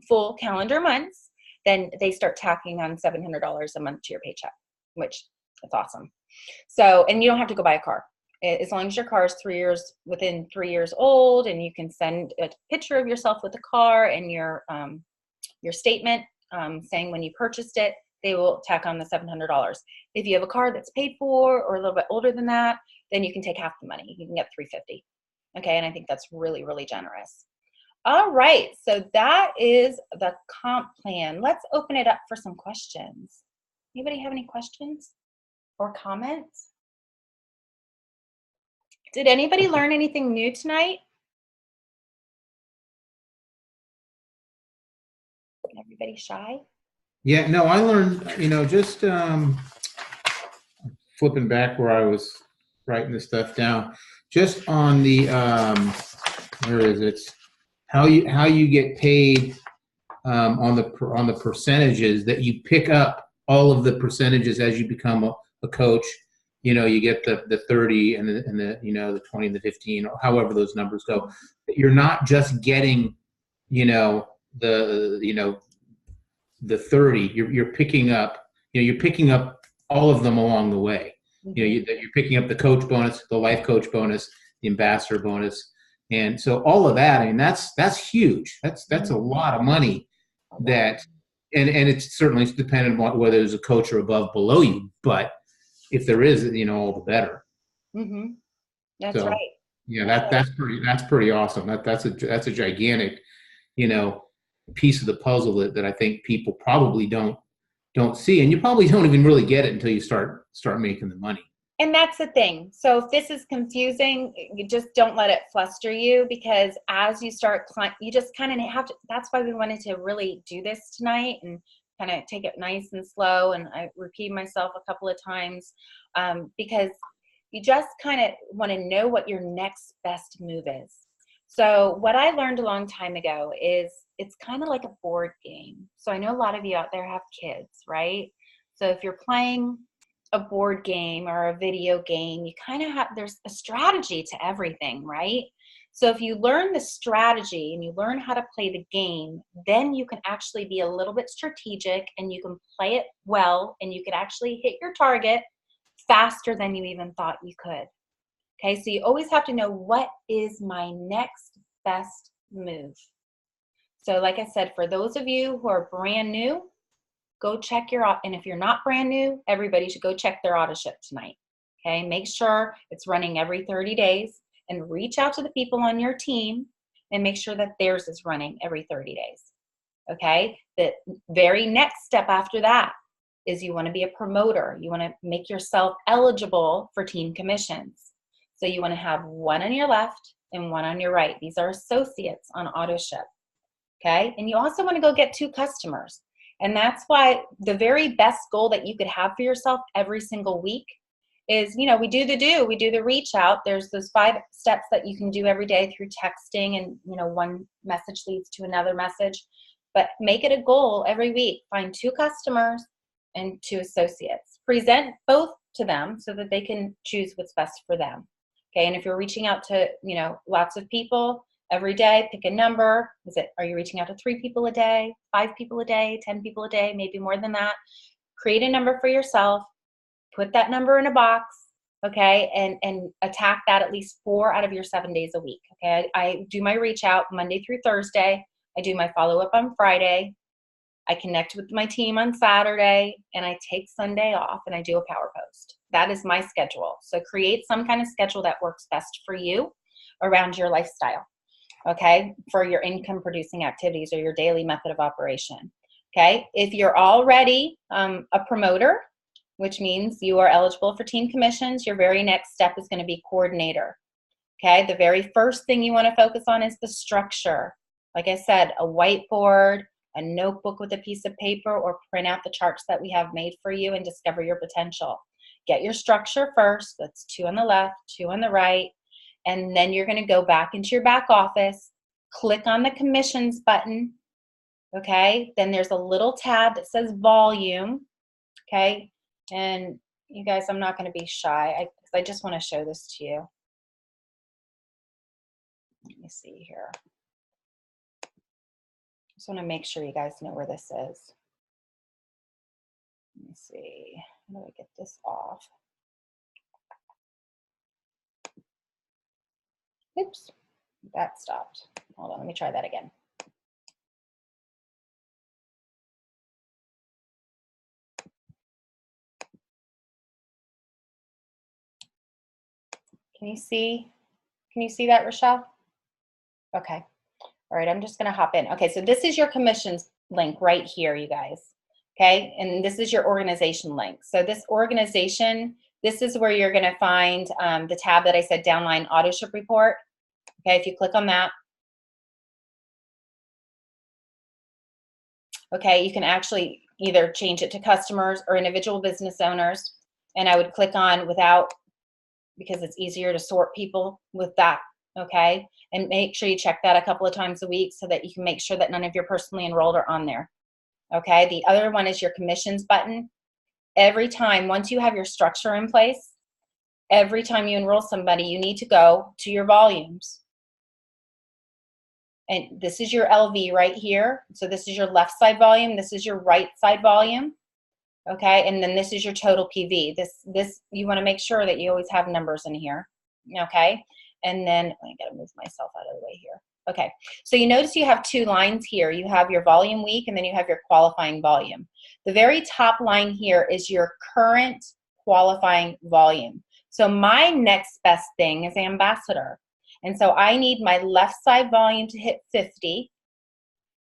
full calendar months, then they start tacking on $700 a month to your paycheck. which is awesome. So, and you don't have to go buy a car. As long as your car is within 3 years old, and you can send a picture of yourself with the car and your statement saying when you purchased it, they will tack on the $700. If you have a car that's paid for or a little bit older than that, then you can take half the money. You can get $350. Okay, and I think that's really, really generous. All right, so that is the comp plan. Let's open it up for some questions. Anybody have any questions or comments? Did anybody learn anything new tonight? Everybody shy? Yeah, no, I learned, just flipping back where I was writing this stuff down, just on the where is it? How you get paid on the percentages that you pick up, all of the percentages as you become a coach. You get the 30 and the the 20 and the 15, or however those numbers go. You're not just getting the 30. You're picking up all of them along the way. You're picking up the coach bonus, the life coach bonus, the ambassador bonus, and so all of that. I mean, that's huge. That's a lot of money. That and it's certainly dependent on whether there's a coach or above below you. But if there is, all the better. Mm-hmm. That's right. Yeah, that's pretty awesome. That's a gigantic, piece of the puzzle that I think people probably don't see, and you probably don't even really get it until you start making the money. And that's the thing. So if this is confusing, you just don't let it fluster you, because as you start, you just kind of have to. That's why we wanted to really do this tonight and kind of take it nice and slow. And I repeat myself a couple of times because you just kind of want to know what your next best move is. So what I learned a long time ago is it's kind of like a board game. So I know a lot of you out there have kids, right? So if you're playing a board game or a video game, you kind of there's a strategy to everything, right? So if you learn the strategy and you learn how to play the game, then you can actually be a little bit strategic and you can play it well, and you can actually hit your target faster than you even thought you could. Okay, so you always have to know, what is my next best move? So like I said, for those of you who are brand new, go check and if you're not brand new, everybody should go check their auto ship tonight. Okay, make sure it's running every 30 days and reach out to the people on your team and make sure that theirs is running every 30 days. Okay, the very next step after that is you want to be a promoter. You want to make yourself eligible for team commissions. So you want to have one on your left and one on your right. These are associates on auto ship. Okay, and you also want to go get 2 customers. And that's why the very best goal that you could have for yourself every single week is, we do the reach out. There's those 5 steps that you can do every day through texting, and, one message leads to another message. But make it a goal every week. Find 2 customers and 2 associates. Present both to them so that they can choose what's best for them. Okay, and if you're reaching out to, lots of people every day, pick a number. Are you reaching out to 3 people a day, 5 people a day, 10 people a day, maybe more than that? Create a number for yourself, put that number in a box, okay, and attack that at least 4 out of your 7 days a week. Okay, I do my reach out Monday through Thursday. I do my follow-up on Friday. I connect with my team on Saturday, and I take Sunday off and I do a power post. That is my schedule. So create some kind of schedule that works best for you around your lifestyle, okay, for your income producing activities or your daily method of operation. Okay, if you're already a promoter, which means you are eligible for team commissions, your very next step is going to be coordinator. Okay, the very first thing you want to focus on is the structure. Like I said, a whiteboard, a notebook with a piece of paper, or print out the charts that we have made for you and discover your potential. Get your structure first. That's 2 on the left, 2 on the right. And then you're going to go back into your back office, click on the commissions button. Okay, then there's a little tab that says volume. Okay, and you guys, I'm not going to be shy. I just want to show this to you. Let me see here. Just want to make sure you guys know where this is. Let me me see. How do I get this off? Oops, that stopped. Hold on, let me try that again. Can you see that, Rochelle? Okay. All right, I'm just going to hop in. Okay, so this is your commissions link right here, you guys. Okay, and this is your organization link. So this organization, this is where you're going to find the tab that I said, downline auto ship report. Okay, if you click on that. Okay, you can actually either change it to customers or individual business owners. And I would click on without, because it's easier to sort people with that. Okay, and make sure you check that a couple of times a week so that you can make sure that none of your personally enrolled are on there. Okay, the other one is your commissions button. Every time, once you have your structure in place, every time you enroll somebody, you need to go to your volumes. And this is your LV right here. So this is your left side volume. This is your right side volume. Okay, and then this is your total PV. This you want to make sure that you always have numbers in here. Okay, and then I gotta move myself out of the way here. Okay, so you notice you have two lines here. You have your volume week and then you have your qualifying volume. The very top line here is your current qualifying volume. So my next best thing is ambassador. And so I need my left side volume to hit 50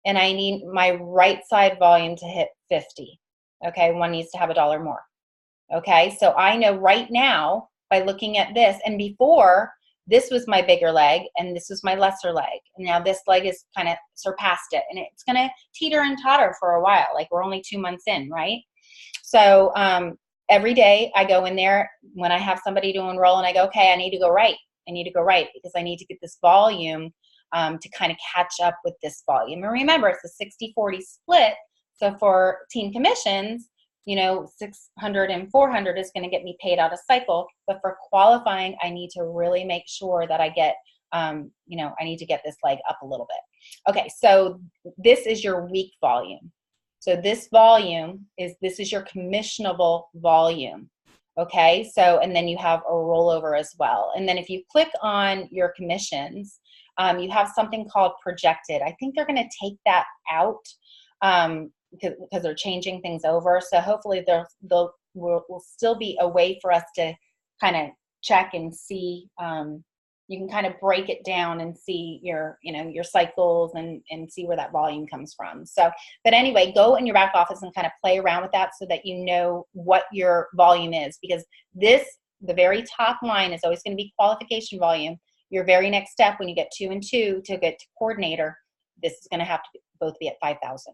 and I need my right side volume to hit 50. Okay, one needs to have $1 more. Okay, so I know right now by looking at this, and before this was my bigger leg and this was my lesser leg. And now this leg has kind of surpassed it and it's going to teeter and totter for a while. Like we're only 2 months in, right? So every day I go in there when I have somebody to enroll and I go, okay, I need to go right. I need to go right because I need to get this volume to kind of catch up with this volume. And remember, it's a 60-40 split. So for team commissions, you know, 600 and 400 is going to get me paid out of cycle. But for qualifying, I need to really make sure that I get, you know, I need to get this leg up a little bit. Okay, so this is your week volume. So this volume is, this is your commissionable volume. Okay, so, and then you have a rollover as well. And then if you click on your commissions, you have something called projected. I think they're going to take that out. Because they're changing things over. So hopefully there will still be a way for us to kind of check and see. You can kind of break it down and see your, you know, your cycles and see where that volume comes from. So, but anyway, go in your back office and kind of play around with that so that you know what your volume is, because this, the very top line is always going to be qualification volume. Your very next step when you get 2 and 2 to get to coordinator, this is going to have to both be at 5,000.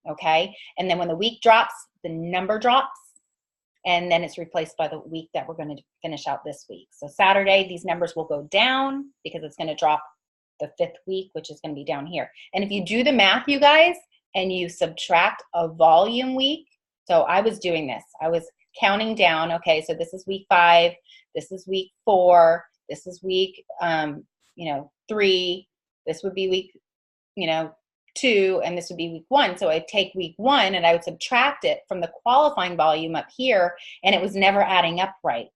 Okay, and then when the week drops, the number drops, and then it's replaced by the week that we're going to finish out this week. So Saturday, these numbers will go down because it's going to drop the 5th week, which is going to be down here. And if you do the math, you guys, and you subtract a volume week, so I was doing this. I was counting down, okay, so this is week 5, this is week 4, this is week, 3, this would be week, 2, and this would be week 1. So I'd take week 1 and I would subtract it from the qualifying volume up here, and it was never adding up right,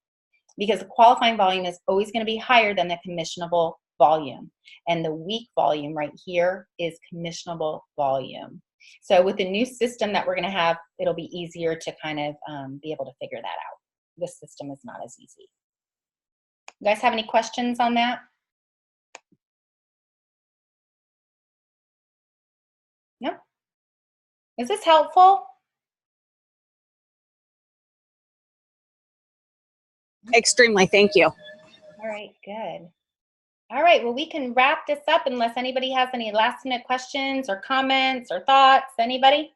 because the qualifying volume is always going to be higher than the commissionable volume, and the week volume right here is commissionable volume. So with the new system that we're going to have, it'll be easier to kind of be able to figure that out. This system is not as easy. You guys have any questions on that? No? Is this helpful? Extremely, thank you. All right, good. All right, well, we can wrap this up unless anybody has any last minute questions or comments or thoughts. Anybody?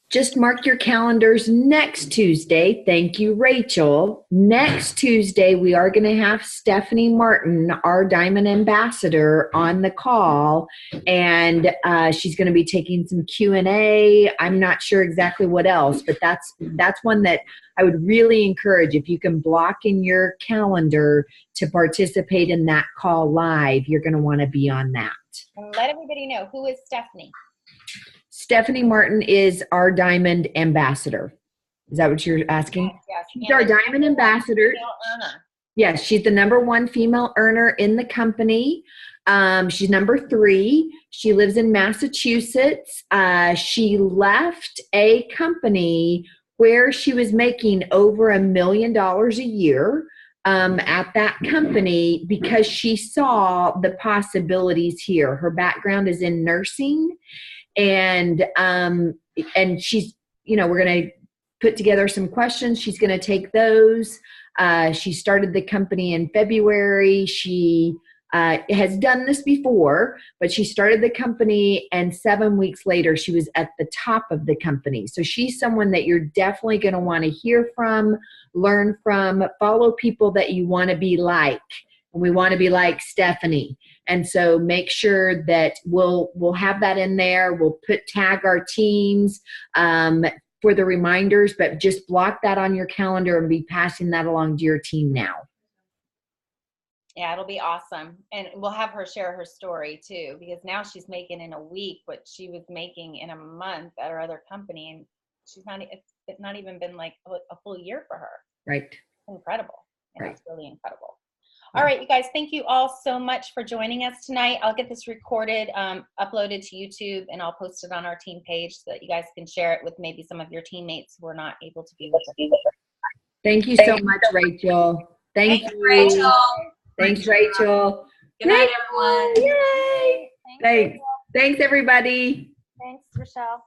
Just mark your calendars next Tuesday. Thank you, Rachel. Next Tuesday, we are going to have Stephanie Martin, our Diamond Ambassador, on the call, and she's going to be taking some Q&A. I'm not sure exactly what else, but that's one that I would really encourage. If you can block in your calendar to participate in that call live, you're going to want to be on that. And let everybody know, who is Stephanie? Stephanie Martin is our Diamond Ambassador. Is that what you're asking? Yes. She's our Diamond Ambassador. Female earner. Yes, she's the #1 female earner in the company. She's #3. She lives in Massachusetts. She left a company where she was making over $1 million a year at that company because she saw the possibilities here. Her background is in nursing, and she's, we're going to put together some questions. She's going to take those. She started the company in February. She has done this before, but she started the company, and 7 weeks later, she was at the top of the company. So she's someone that you're definitely going to want to hear from, learn from, follow people that you want to be like. And we want to be like Stephanie. And so make sure that we'll have that in there. We'll tag our teams for the reminders, but just block that on your calendar and be passing that along to your team now. Yeah, it'll be awesome. And we'll have her share her story too, because now she's making in a week what she was making in a month at her other company. And it's not even been like a full year for her. Right. Incredible. And Right. It's really incredible. All right, you guys, thank you all so much for joining us tonight. I'll get this recorded, uploaded to YouTube, and I'll post it on our team page so that you guys can share it with maybe some of your teammates who are not able to be with us. Thank you so much, Rachel. Thank you. Rachel. Thanks, Rachel. Good night, everyone. Yay. Thanks. Thanks, everybody. Thanks, Rochelle.